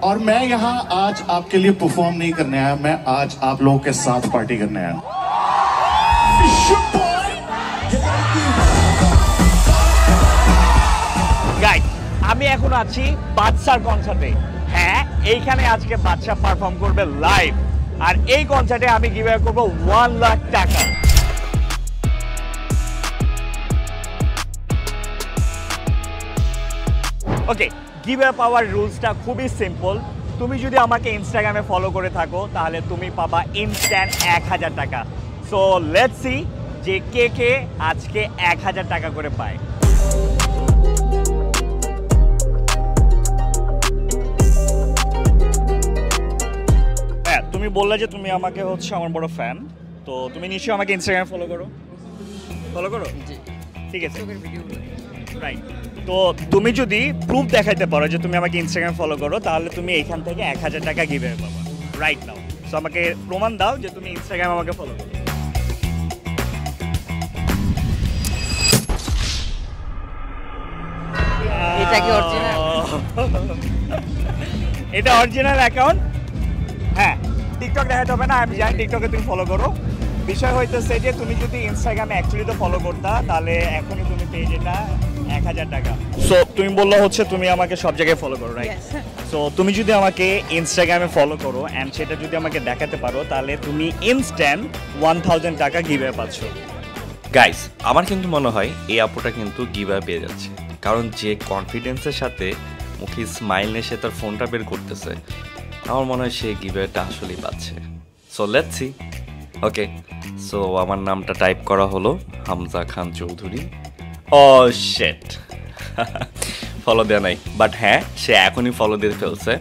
और मैं यहाँ आज आपके लिए परफॉर्म नहीं करने आया, मैं आज आप लोगों के साथ पार्टी करने आया। গাইস, আমি এখন আছি বাদশার কনসার্টে। হ্যাঁ, এইখানে আজকে বাদশা পারফর্ম করবে লাইভ, আর এই কনসার্টে আমি গিভঅ্যাওয়ে করব 1 লাখ টাকা। ওকে, গিভঅ্যাওয়ে পাওয়ার রুলসটা খুবই সিম্পল। তুমি যদি আমাকে ইনস্টাগ্রামে ফলো করে থাকো তাহলে তুমি পাবা ইনস্ট্যান্ট 1000 টাকা। সো লেটস সি যে কে কে আজকে 1000 টাকা করে পায়। হ্যাঁ, তুমি বললে যে তুমি আমাকে হচ্ছে আমার বড় ফ্যান, তো তুমি নিশ্চয়ই আমাকে ইনস্টাগ্রামে ফলো করো। ঠিক আছে, রাইট। তো তুমি যদি প্রুফ দেখাইতে পারো যে তুমি আমাকে ইনস্টাগ্রামে ফলো করো তাহলে তুমি এইখান থেকে 1000 টাকা গিভঅ্যাওয়ে পাবা রাইট নাও। সো আমাকে প্রমাণ দাও যে তুমি ইনস্টাগ্রামে আমাকে ফলো করো। এটা কি অরিজিনাল? এটা অরিজিনাল অ্যাকাউন্ট। হ্যাঁ, টিকটক দেখাতে হবে না, আমি জানি টিকটকে তুমি ফলো করো। বিষয় হইতেছে যে তুমি যদি ইনস্টাগ্রামে অ্যাকচুয়ালি তো ফলো করতা তাহলে এখনই তুমি পেয়ে যেটা 1000 টাকা। সো তুমি বললো হচ্ছে তুমি আমাকে সব জায়গায় ফলো করো, রাইট? সো তুমি যদি আমাকে ইনস্টাগ্রামে ফলো করো অ্যান্ড সেটা যদি আমাকে দেখাতে পারো তাহলে তুমি ইনস্ট্যান্ট 1000 টাকা গিভঅ্যাওয়ে পাচ্ছ। গাইস, আমার কিন্তু মনে হয় এই আপুটা কিন্তু গিভঅ্যাওয়ে পেয়ে যাচ্ছে, কারণ যে কনফিডেন্সের সাথে মুখে স্মাইল নিয়ে সে তার ফোনটা বের করতেছে, আমার মনে হয় সে গিভঅ্যাওয়েটা আসলেই পাচ্ছে। So let's see. Okay, so আমার নামটা টাইপ করা হলো হামজা খান চৌধুরী। ও শিট, ফলো দেওয়া নাই, বাট হ্যাঁ সে এখনই ফলো দিয়ে ফেলছে।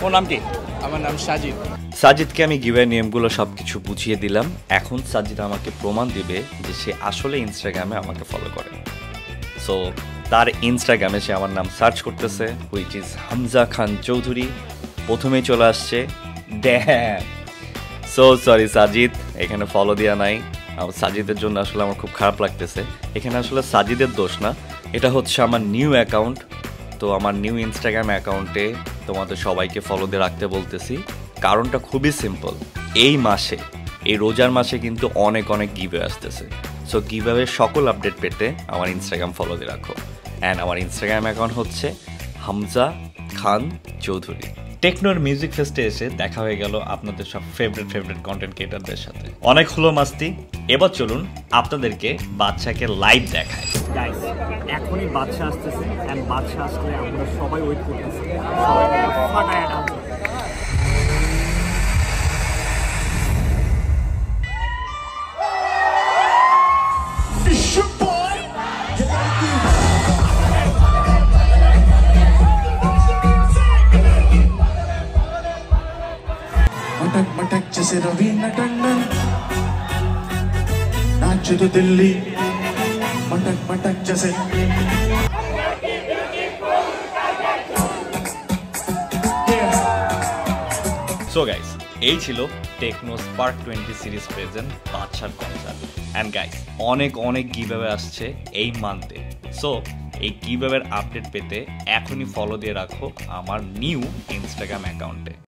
ওর নাম কি? আমার নাম সাজিদ। সাজিদকে আমি গিভঅ্যাওয়ে নিয়মগুলো সব কিছু বুঝিয়ে দিলাম। এখন সাজিদ আমাকে প্রমাণ দিবে যে সে আসলে ইনস্টাগ্রামে আমাকে ফলো করে। সো তার ইনস্টাগ্রামে সে আমার নাম সার্চ করতেছে, হুইচ ইজ হামজা খান চৌধুরী। প্রথমেই চলে আসছে ড্যাম। সো সরি সাজিদ, এখানে ফলো দেওয়া নাই। সাজিদের জন্য আসলে আমার খুব খারাপ লাগতেছে। এখানে আসলে সাজিদের দোষ না, এটা হচ্ছে আমার নিউ অ্যাকাউন্ট। তো আমার নিউ ইনস্টাগ্রাম অ্যাকাউন্টে তোমাদের সবাইকে ফলো দিয়ে রাখতে বলতেছি। কারণটা খুবই সিম্পল, এই মাসে, এই রোজার মাসে কিন্তু অনেক অনেক গিভঅ্যাওয়ে আসতেছে। সো গিভঅ্যাওয়ে সকল আপডেট পেতে আমার ইনস্টাগ্রাম ফলো দিয়ে রাখো। অ্যান্ড আমার ইনস্টাগ্রাম অ্যাকাউন্ট হচ্ছে হামজা খান চৌধুরী। টেকনোর মিউজিক ফেস্টে এসে দেখা হয়ে গেল আপনাদের সব ফেভারিট কন্টেন্ট ক্রিয়েটরদের সাথে। অনেক হলো মাস্তি, এবার চলুন আপনাদেরকে বাদশাকে লাইভ দেখায়। গাইস, এখনই বাদশা আসতেছে এন্ড বাদশা আসলে আমরা সবাই ওয়েট করতেছি। সবাই মিলে ফাটায় নাচো। मटक मटक जैसे रवीना टंडन नाच तो दिल्ली मटक मटक जैसे। সো গাইস, এই ছিল টেকনো স্পার্ক 20 সিরিজ প্রেজেন্ট বাদশার কনসার্ট। অ্যান্ড গাইস, অনেক অনেক গিভঅ্যাওয়ে আসছে এই মান্থে। সো এই গিভঅ্যাওয়ের আপডেট পেতে এখনই ফলো দিয়ে রাখো আমার নিউ ইনস্টাগ্রাম অ্যাকাউন্টে।